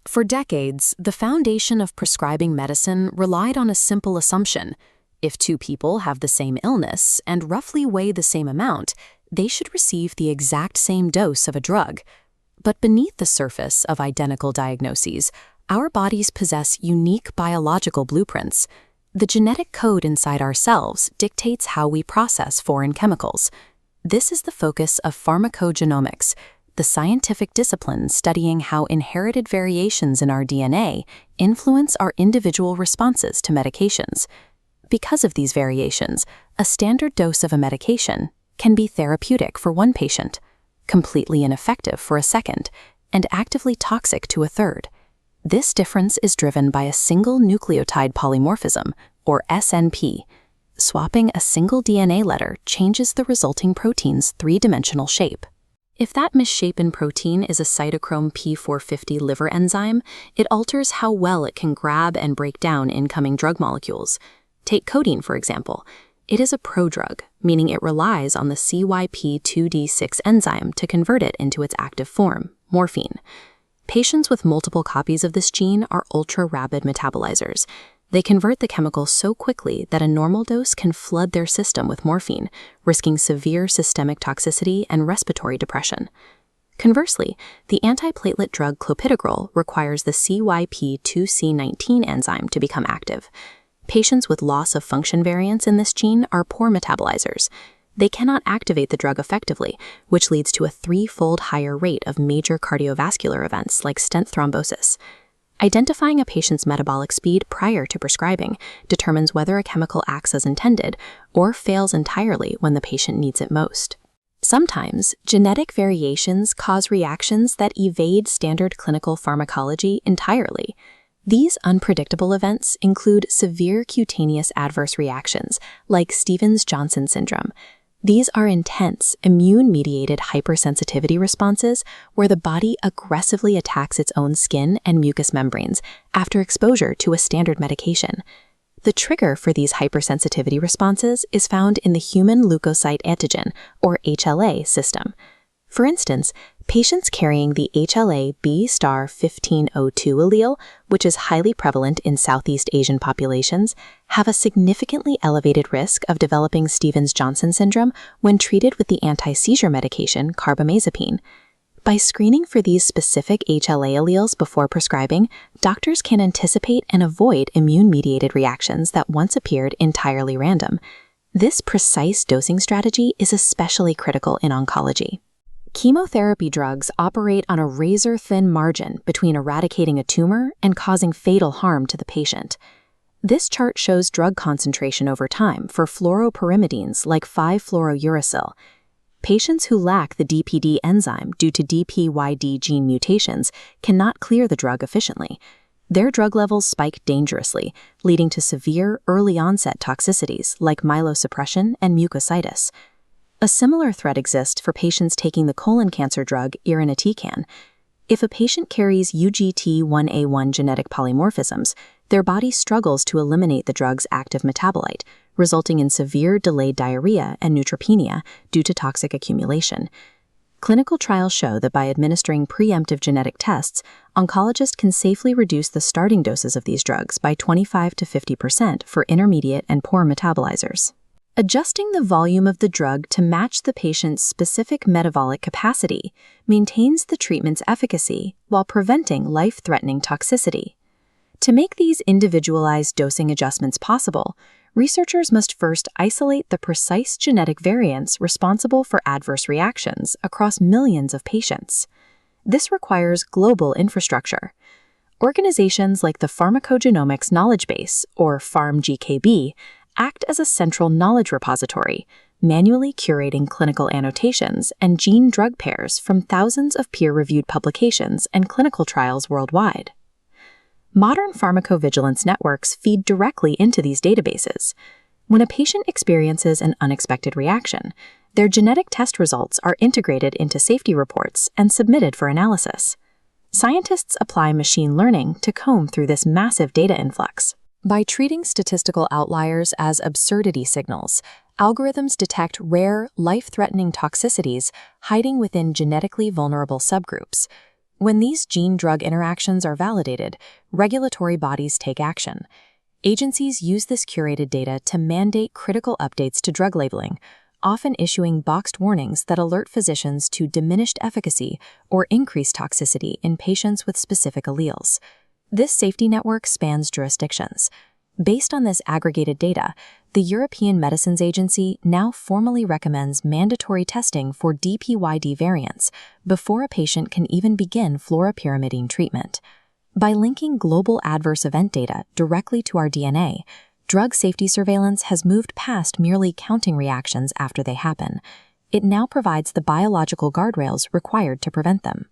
For decades, the foundation of prescribing medicine relied on a simple assumption. If two people have the same illness and roughly weigh the same amount, they should receive the exact same dose of a drug. But beneath the surface of identical diagnoses, our bodies possess unique biological blueprints. The genetic code inside our cells dictates how we process foreign chemicals. This is the focus of pharmacogenomics, the scientific discipline studying how inherited variations in our DNA influence our individual responses to medications. Because of these variations, a standard dose of a medication can be therapeutic for one patient, completely ineffective for a second, and actively toxic to a third. This difference is driven by a single nucleotide polymorphism, or SNP. Swapping a single DNA letter changes the resulting protein's three-dimensional shape. If that misshapen protein is a cytochrome P450 liver enzyme, it alters how well it can grab and break down incoming drug molecules. Take codeine, for example. It is a prodrug, meaning it relies on the CYP2D6 enzyme to convert it into its active form, morphine. Patients with multiple copies of this gene are ultra-rapid metabolizers. They convert the chemical so quickly that a normal dose can flood their system with morphine, risking severe systemic toxicity and respiratory depression. Conversely, the antiplatelet drug clopidogrel requires the CYP2C19 enzyme to become active. Patients with loss of function variants in this gene are poor metabolizers. They cannot activate the drug effectively, which leads to a threefold higher rate of major cardiovascular events like stent thrombosis. Identifying a patient's metabolic speed prior to prescribing determines whether a chemical acts as intended or fails entirely when the patient needs it most. Sometimes, genetic variations cause reactions that evade standard clinical pharmacology entirely. These unpredictable events include severe cutaneous adverse reactions, like Stevens-Johnson syndrome. These are intense, immune-mediated hypersensitivity responses where the body aggressively attacks its own skin and mucous membranes after exposure to a standard medication. The trigger for these hypersensitivity responses is found in the human leukocyte antigen, or HLA, system. For instance, patients carrying the HLA B*1502 allele, which is highly prevalent in Southeast Asian populations, have a significantly elevated risk of developing Stevens-Johnson syndrome when treated with the anti-seizure medication carbamazepine. By screening for these specific HLA alleles before prescribing, doctors can anticipate and avoid immune-mediated reactions that once appeared entirely random. This precise dosing strategy is especially critical in oncology. Chemotherapy drugs operate on a razor-thin margin between eradicating a tumor and causing fatal harm to the patient. This chart shows drug concentration over time for fluoropyrimidines like 5-fluorouracil. Patients who lack the DPD enzyme due to DPYD gene mutations cannot clear the drug efficiently. Their drug levels spike dangerously, leading to severe early-onset toxicities like myelosuppression and mucositis. A similar threat exists for patients taking the colon cancer drug irinotecan. If a patient carries UGT1A1 genetic polymorphisms, their body struggles to eliminate the drug's active metabolite, resulting in severe delayed diarrhea and neutropenia due to toxic accumulation. Clinical trials show that by administering preemptive genetic tests, oncologists can safely reduce the starting doses of these drugs by 25 to 50% for intermediate and poor metabolizers. Adjusting the volume of the drug to match the patient's specific metabolic capacity maintains the treatment's efficacy while preventing life-threatening toxicity. To make these individualized dosing adjustments possible, researchers must first isolate the precise genetic variants responsible for adverse reactions across millions of patients. This requires global infrastructure. Organizations like the Pharmacogenomics Knowledge Base, or PharmGKB, act as a central knowledge repository, manually curating clinical annotations and gene-drug pairs from thousands of peer-reviewed publications and clinical trials worldwide. Modern pharmacovigilance networks feed directly into these databases. When a patient experiences an unexpected reaction, their genetic test results are integrated into safety reports and submitted for analysis. Scientists apply machine learning to comb through this massive data influx. By treating statistical outliers as absurdity signals, algorithms detect rare, life-threatening toxicities hiding within genetically vulnerable subgroups. When these gene-drug interactions are validated, regulatory bodies take action. Agencies use this curated data to mandate critical updates to drug labeling, often issuing boxed warnings that alert physicians to diminished efficacy or increased toxicity in patients with specific alleles. This safety network spans jurisdictions. Based on this aggregated data, the European Medicines Agency now formally recommends mandatory testing for DPYD variants before a patient can even begin fluoropyrimidine treatment. By linking global adverse event data directly to our DNA, drug safety surveillance has moved past merely counting reactions after they happen. It now provides the biological guardrails required to prevent them.